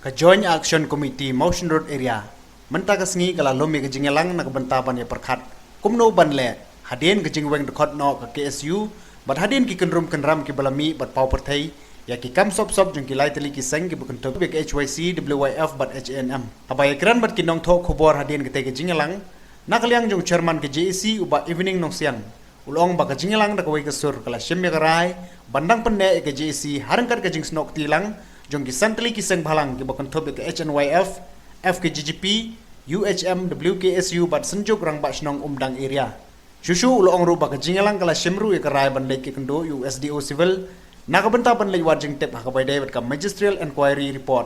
Ka Joint Action Committee Motion Road Area menta ka sngi kala lomi ka jingelang na kabanta ban ya perkhat kumno ban le hadien ka jingweng dekot no ka KSU bat hadien ki kenrum kenram ki balami bat pau perthai ya ki kam sop jong ki laiteli ki seng ki bukan topi ka HYC WYF bat HNM abaya kran bat ki nong tho khobor hadien ka te ka jingelang nakaliang jong chairman ka JEC uba evening nong siang ulong ba ka jingelang da ka wai ka sur kala shemme ka rai bandang penne ka JEC harangkat ka jing snok tilang jong ki santli ki seng bhalang ki bukan topi ka HNYF FKGGP, UHM, WKSU bat senjuk rang bat senong umdang area. Susu ulo ong rupa ke jingelang kala shimru ya kerai bandai ke kendo USDO civil nak benta ban lewat jeng tep hakabai dai bat ka magisterial inquiry report.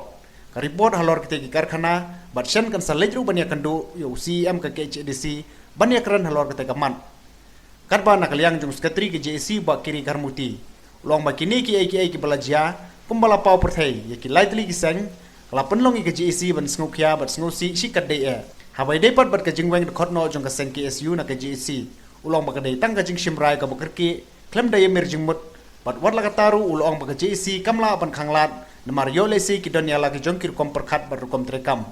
Ka report halor kite ki karkhana bat shen kan salejru ban ya kendo CM ke KHDC ban ya kran halor kite kaman. Karba nak liang jung sekretari ke JEC ba kiri karmuti. Ulong ba kini ki ai ki balajia kumbala pau perthai ya ki lightly ki seng kala penlong ke JEC ban sngukia bat sngusi sikat dei habai depat bat ka jingweng dekot no jong ka seng KSU na ka JEC ulong ba ka dei tang ka jing shimrai ka bakerki klem dai mer jingmut bat wat la ka taru ulong ba ka JEC kamla ban khanglat namar yo lesi ki donya la ki jongkir kom perkhat bat kom trekam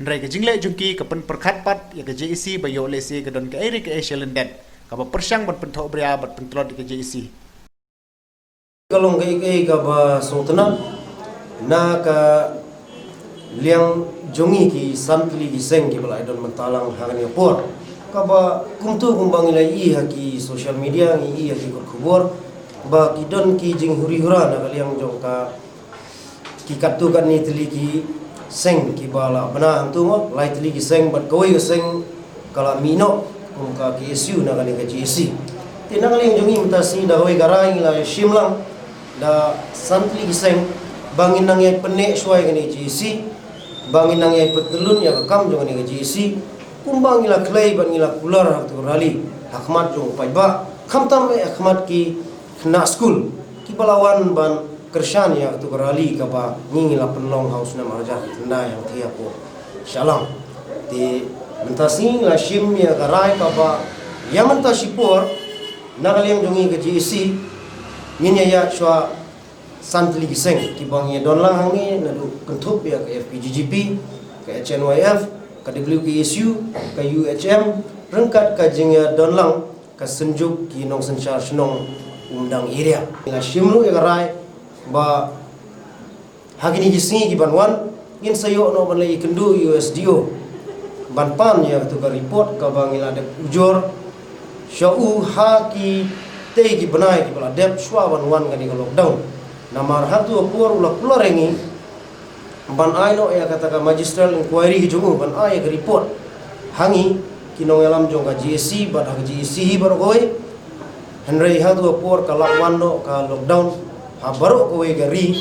ndrai ka jingle jongki ka pen perkhat pat ya ka JEC ba yo lesi ka don ka eri ka Shelendet ka ba persyang bat pentho bria bat pentlot ka JEC kalong kai ka ba sotna na ka liang jongi ki santli ki seng ki balai don mentalang hangani por kaba kumtu kumbang ila i haki social media ngi i haki khubor ba ki don ki jing huri hura na liang jong ka ki katu kan ni tli ki seng ki bala bana hantu mo lai tli ki seng bat koi ki seng kala mino kum ka KSU na kan ka JEC tinang liang jongi mutasi da hoi garai la shimlang da santli ki seng bangin nang ye pene suai kan JEC bangin nang ay petelun ya kam jong ni JEC kumbang ila clay ban ila kular tu rali hakmat jong pai ba khamtam me hakmat ki na school ki balawan ban kershan ya tu rali ka ba ngila penlong house na marja na yang thia ko salam ti mentasing la shim ya garai ka ba yaman ta sipor na kaliang jongi ke JEC nginya ya shwa santli giseng ki bang ye don lang hangi na du kentup ya ke FKGGP ke HNYF ke WKSU ke UHM rengkat ka jing ya don lang ka senjuk ki nong senchar senong undang area la shimru ya garai ba hagini gisingi ki banwan ngin sayo no ban lai kendu USDO ban pan ya tu ka report ka bang ila de ujor syau ha ki te ki banai ki bala dep shwa banwan ka ni lockdown namar hatu apur ulah keluar ini ban aino ya kata ka magisterial inquiry ki jungu ban ay ka report hangi kinong alam jong ka JEC ban ka JEC baru koy henry hatu apur ka lakwan no ka lockdown ha baru koy gari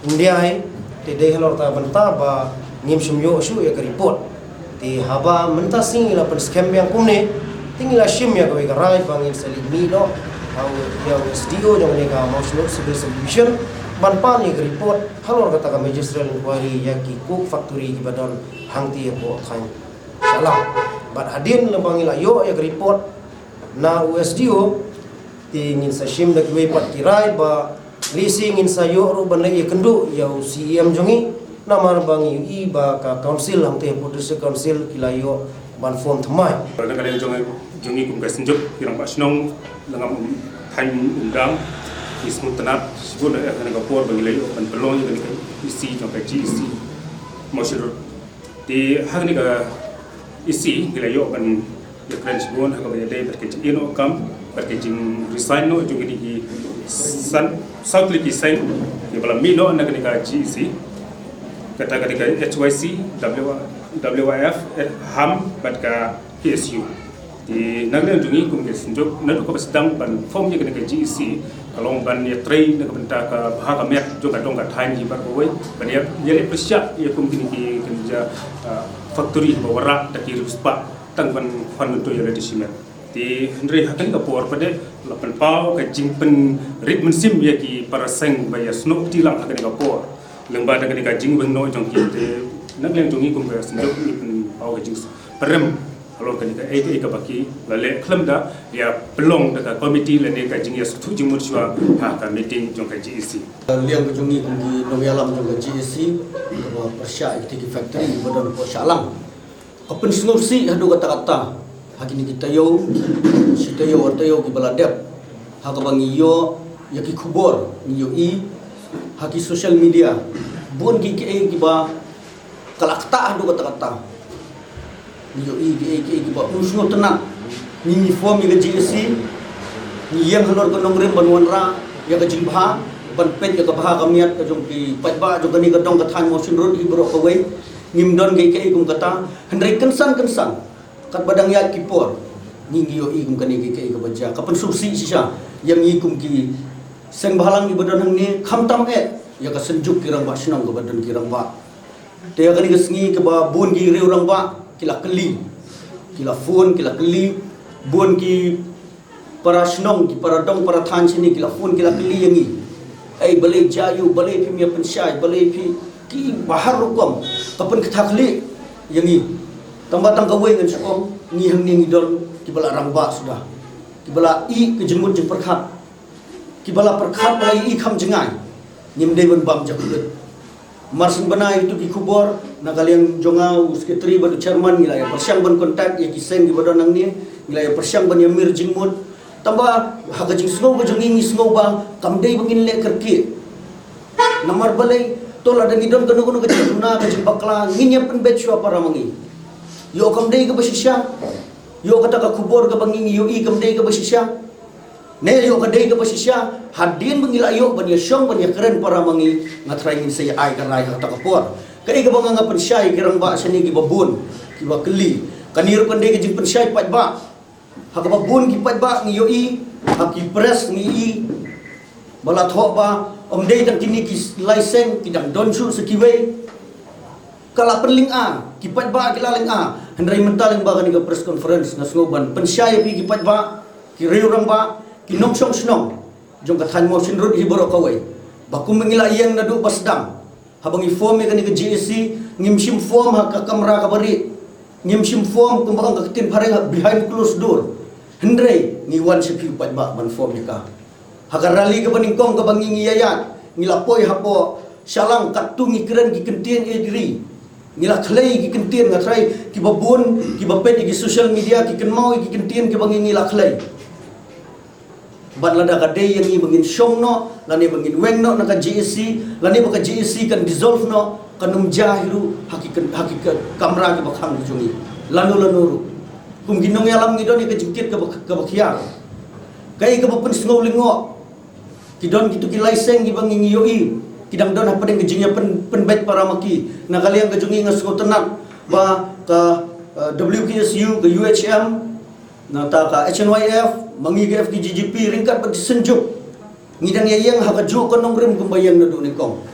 India ai te de helor ta banta ba ngim sumyo su ya ka report te haba mentasing ila pen scam yang kumne tingila shim ya koy ka rai bangin salimi no au yang SDO jong ni ka motion civil subdivision ban pan ni report halor kata ka magisterial inquiry ya ki cook factory ki badon hangti ko khain salam bat hadin lembang ila yo ya report na USDO ti ngin sa shim dak we pat kirai ba leasing in sa yo ro ban lai kendu ya CM jongi namar bang i ba ka council hangti producer council kilayo ban form thamai kadang jongi kum kasenjuk pirang pasnong langam time undang ismu tenat sebut ada Singapura bagi layu ban pelong yang isi sampai JEC masyur di hang ni ka isi layu ban ya keren sebut hak bagi day berkecil ino kam berkecil resign no juga di south liki sign di balam mino nak ni ka JEC kata HYC WYF ham bat ka KSU di nagari jungi kum ke senjuk nadu ko sedang ban form ni kena JEC kalau ban ya train nak benta ka bahaka mek juga dong ka time ji bar boy ban ya yele presya ya kum kini ki kerja factory bawara taki ruspa tang ban fan to ya di simet di ndri hakan ka por pade lapan pau ka jingpen ritmen sim ya ki para seng ba ya snok tilang hakan ka por lengba da ka jing ben no jong ki te nagleng jungi kum ke senjuk ni pau ka jing perem kalau kan ka baki lale klam da ya pelong da komiti lane ka jing ya sutu jing mur shwa ha ka meeting jong ka GEC liang ke jungi kungi nong yalam jong ke GEC ke persya ikti factory badan ko syalang kapen singursi hadu kata-kata hakini kita yo sita yo atau yo ki baladep ha ka bangi yo ya ki kubor ni yo i haki social media bun ki ba kalakta hadu kata-kata ni yo ki ba usno tenang ni form ke GEC ni yang halor ko nong rem banwan ra ya ka jimbha ban pet ya ka baha kamiat ka jong ki patba jong kani ka dong ka than mo sin rod ibro ka we ngim don ke kum kata hendrai kensan kat badang ya kipor ni yo kum kani ke ka baja kapan susi sisa yang kum ki seng bahalang di badan hang ni khamtam ya ka senjuk kirang ba sinang ka badan kirang ba te ya kani ka sngi ka ba bun ki reu rang ba kila keli kila phone kila keli bun ki para snong ki para dong para than sini kila phone kila keli yang ni ai balai jayu balai pi mia pensyai balai pi ki bahar rukom kapan kethakli yang ni tambatang kawe ngan sukom ni hang ni ngidol ki bala ramba sudah ki bala i ke jemut jeng perkhat ki bala perkhat balai i kham jengai nim dei ban bam jakulut marsin banai itu ki kubor na kalian jongau sekretari badu chairman nilai persyang ban kontak ya ki seng di badan nang ni nilai persyang ban yamir jingmut tambah haga jing snow ba jong ngi snow ba kam dei bangin le kerki namar balai tol ada ngidon kanu kanu ke juna ke jing bakla nginya pen bet shwa para mangi yo kam dei ke basisya yo kata ka kubor ke bangi yo i kam dei ke basisya ne yo ka dei ke basisya hadin bangila yo ban ya syong ban ya keren para mangi ngatrai ngin saya ai ka rai kata ka por kai ke banganga pen syai kirang ba seni ki babun ki ba keli kanir pen dei ke jing pen syai pat ba hak babun ki pat ba ngi yo i hak ki press ngi i bala thok ba om dei tang kini ki license ki dang don su sekiwe kala perling a ki pat ba ki laling a hendrai mentaling ba ka press conference na sloban pensyai pi ki pat ba ki reurang ba ki noksong snong jong ka than mo sin rod hi boro kawai ba kum mengila yang na du basdam habang i form ka ni ka GEC ngim sim form ha ka kamera ka bari ngim sim form kum ba ka tin phareng behind closed door hendrai ngi wan sepi pat ba ban form ni ka hakar rali ke baningkong ke bangi ngiyayat ngilapoi hapo syalang katungi keren ki kentien e diri ngila khlei ki kentien ngatrai ki babun ki bapet ki social media ki kenmau ki kentien ki bangi ngila khlei bat lada ka dei yang i bangin syong no lani bangin weng no na ka GEC lani ba ka GEC kan dissolve no kanum jahiru hakikat kamera ki bakhang jungi lanu kum ginong yalam ngidon ni ka jingkit ka bakhia kai ka bapen sngau lingo kidon gitu ki license gi bangi yoi kidang don apa dengan jingnya penbet para maki na kalian ke jungi ngasgo tenang ba ka WKSU ke UHM na ta ka HNYF mangi ke FDGGP ringkat ba disenjuk ngidang yang haka jo konong rim kumbayang na do ni kong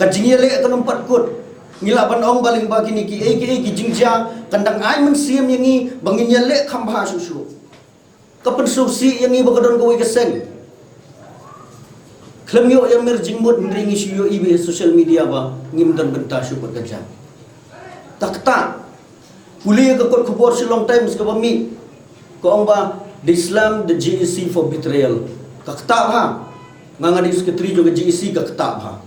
ka jingya le ka numpat kut ngila ban ong baling ba kini ki ki jingja kandang ai men siam yangi bangin ya le khamba susu kapan susi yangi ba kadon ko keseng Klam yo yang merjingmut ndringi siyo ibe social media ba ngim dan benta syukur kerja. Tak kuliah ke kot kubor si long time ska bami. Ko ong ba the Islam the GEC for betrayal. Kakta ba. Nganga di sekretari juga GEC kakta ba.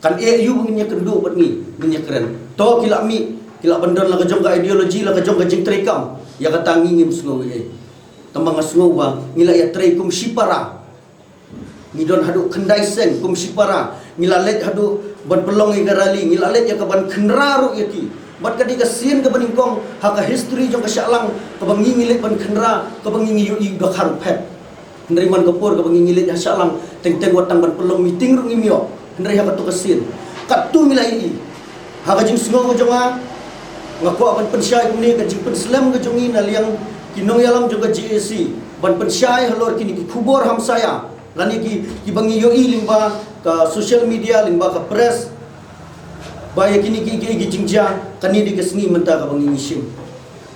Kan EU menginya kendu bat ni, menginya keren. To kila mi, kila bandar la kajong ka ideologi la kajong ka jing trekam. Ya kata ngingim sungo e. Tambang sungo ba ngila ya trekum sipara. Ngidon hadu kendai sen kum sipara ngilalet hadu ban pelong i garali ngilalet ya kaban kenraru yaki bat kadi ka sien ka baningkong haka history jong ka syalang ka bangi ngilet ban kenra ka bangi ngi yu da kharu phet ndri man kapur ka bangi ngilet ya syalang teng watang ban pelong meeting ru ngimyo ndri haka to ka sien katu ngilai i haka jing sungo jonga ngako ban pensyai kumni ka jing penslam ka jongi na liang kinong yalam jong ka GEC ban pensyai halor kini ki kubor ham saya lani ki bangi yoi limba ka social media limba ka press baya kini ki jingja kani di kesni menta ka bangi ngisim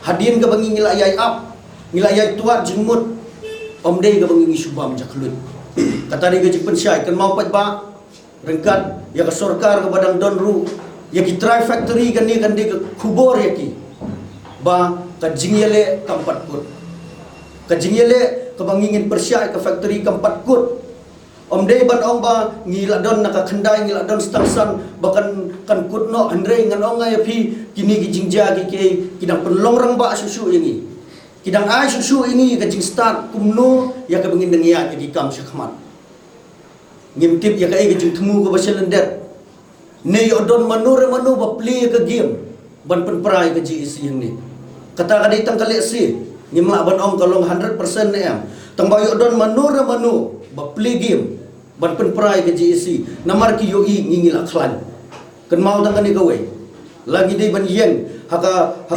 hadin ka bangi ngilayai up ngilayai tuat jingmut omdei ka bangi ngisubam jaklut kata di gajik pensyai kan mau pat ba rengkat ya ka sorkar ka badang donru ya ki try factory kan di ka kubor ya ki ba ka jingyele kampat kut ka jingyele ka bangingin Persia ka factory kampat kut om dei ban ong ba ngiladon naka khandai ngiladon stangsan bahkan kan kutno andre ngan ong ay pi kini gi jingja gi ke kidang penlong rang ba susu ini kidang ai susu ini ka jing start kumno ya ka bangin dengia gi kam syakmat ngimtip ya ka ai gi jing temu ko baselendet ne odon manure manu ba play ka game ban penprai ka GEC yang ni kata ka ditang kale si ngimla ban ong kalong 100% ne am tang ba odon manure manu ba play game ban penprai ke GEC namar ki yoi ngingil akhlan kan mau tang ni gawe lagi dei ban yen haka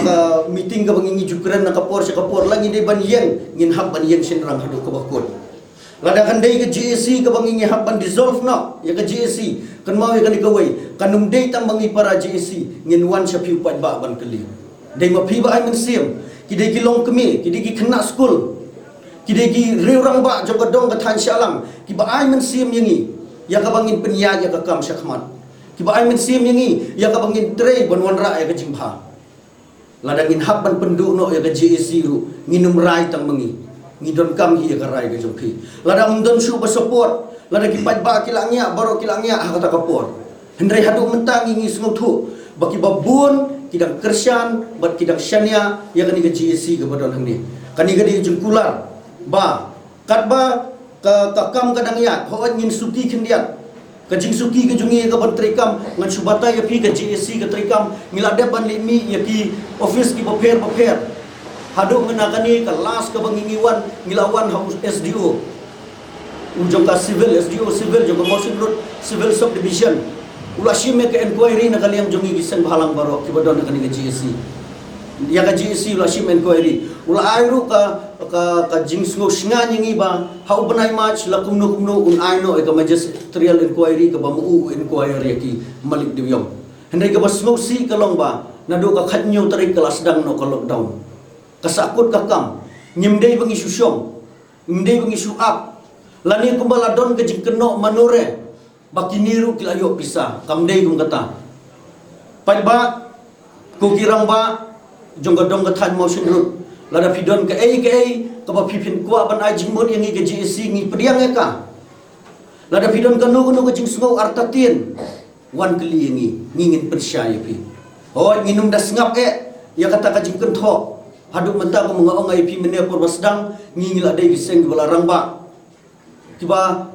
meeting ka bangingi jukran na kapor sa kapor lagi dei ban yen ngin hab ban yen sinrang hadu ka bakot lada kan dei ke GEC ka bangingi hab ban dissolve no ya ke GEC kan mau ya kan ni gawe kanum dei tang bangi para GEC ngin wan sa piu pat ba ban kali dei ma pi ba ai men sim ki dei ki long kemi ki dei ki kena school kidai ki riurang ba jong kadong ka than syalang ki ba ai men sim yangi ya ka bangin penya ya ka kam syakmat ki ba ai men sim yangi ya ka bangin trei ban wan ra ya ka jimpha ladangin hab ban pendu no ya ka GEC ru nginum rai tang mangi ngidon kam hi ya ka rai ka jongki ladang don su ba support ladang ki pat ba kilangnya baro kilangnya ha kata kapor hendrai hadu mentang ngi sngau thu baki babun kidang kersian bat kidang syania ya ka ni ka GEC ka badon hang ni kani ka di jengkular ba kat ba ka kam kadang ya ho ngin suki khendiat ka jing suki ka jungi ka ban trikam ngan subata ya pi ka GEC ka trikam milade ban limi ya ki office ki baper hadu nganakani ka las ka bangingiwan ngilawan haus SDO ujong ka civil SDO civil jong motion road civil subdivision ula shime ka inquiry na kaliang jungi gisan bahalang baro ki badon ka ni ka GEC ya ka GEC ula shime inquiry ula airu ka jing sngo snga nyingi ba hau banai match la kumno un aino e ka magisterial inquiry ka ba mu inquiry ki malik diwyong hendai ka ba sngo si ka long ba nado ka khatnyo tari kelas dang no ka lockdown kasakut ka kam nyimdei bangi susyom nyimdei bangi suap lani kumbala don ka jing keno manure bakiniru kilayo pisa kamdei kum kata pai ba kukirang ba jonggadong ka than motion road lada pidon ke ai ka ba pipin kwa ban ai jingmod yang ke GEC ngi pediang eka lada pidon ka no ka jing sngo artatin wan kli ngi ngin persyai pi oh nginum das ngap ya kata ka jing kentho haduk menta ko mga ong ai pi mene por basdang ngi la dei giseng balarang ba kiba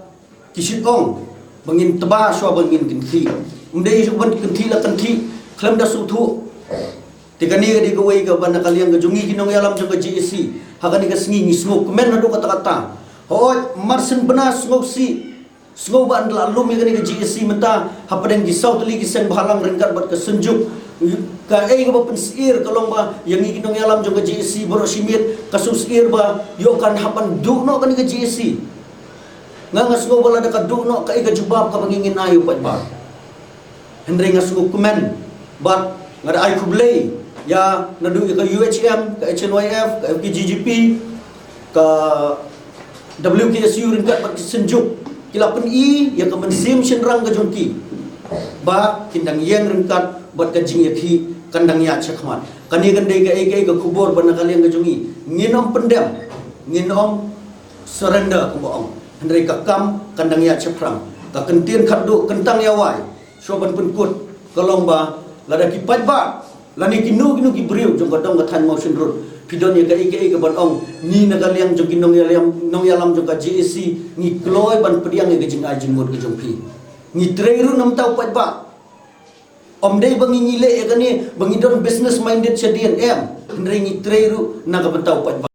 kisitong bangin teba so bangin kinti umdei ban kinti la kinti klam da suthu tikani di gawai ka bana kaliang ka jungi kinong yalam jong ka GEC hakani ka sngi ngisngok men nado kata-kata hoy marsen benas ngok si sngo ban la lumi kani ka GEC menta hapadeng gisau teli gisen bahalang rengkat bat ka senjuk ka ai ka pensir kalong ba yang kinong yalam jong ka GEC boro simit kasus ir ba yo kan hapan dukno kani ka GEC nga sngo bala da ka dukno ka ai ka jubab ka mangingin ayo pat ba hendre nga sngo kumen bat ngada ai kublay ya nadu ka UHM ka HNYF ka FKGGP ka WKSU ringkat bat senjuk kila pen I ya ka mensim senrang ka jongki ba kindang yang ringkat bat ka jing yakhi kandang ya chakmat kani gandai ka ai ka kubur ban kaliang ka jongi nginom pendem nginom surrender ku boong hendrai ka kam kandang ya chaprang ka kentin khaddu kentang yawai soban penkut kalong ba lada ki pat ba lani kinu ki briu jong kadong ka than motion road pidon ya ka ike ban ong ni nagaliang jong kinong yalam jong ka GEC ni kloy ban pediang ya jing ajing mod ka jong pi ni treiru nam tau pat ba om dei bangi ngile ya kani bangi don business minded chadian em ndrei ni treiru na ka ban tau pat ba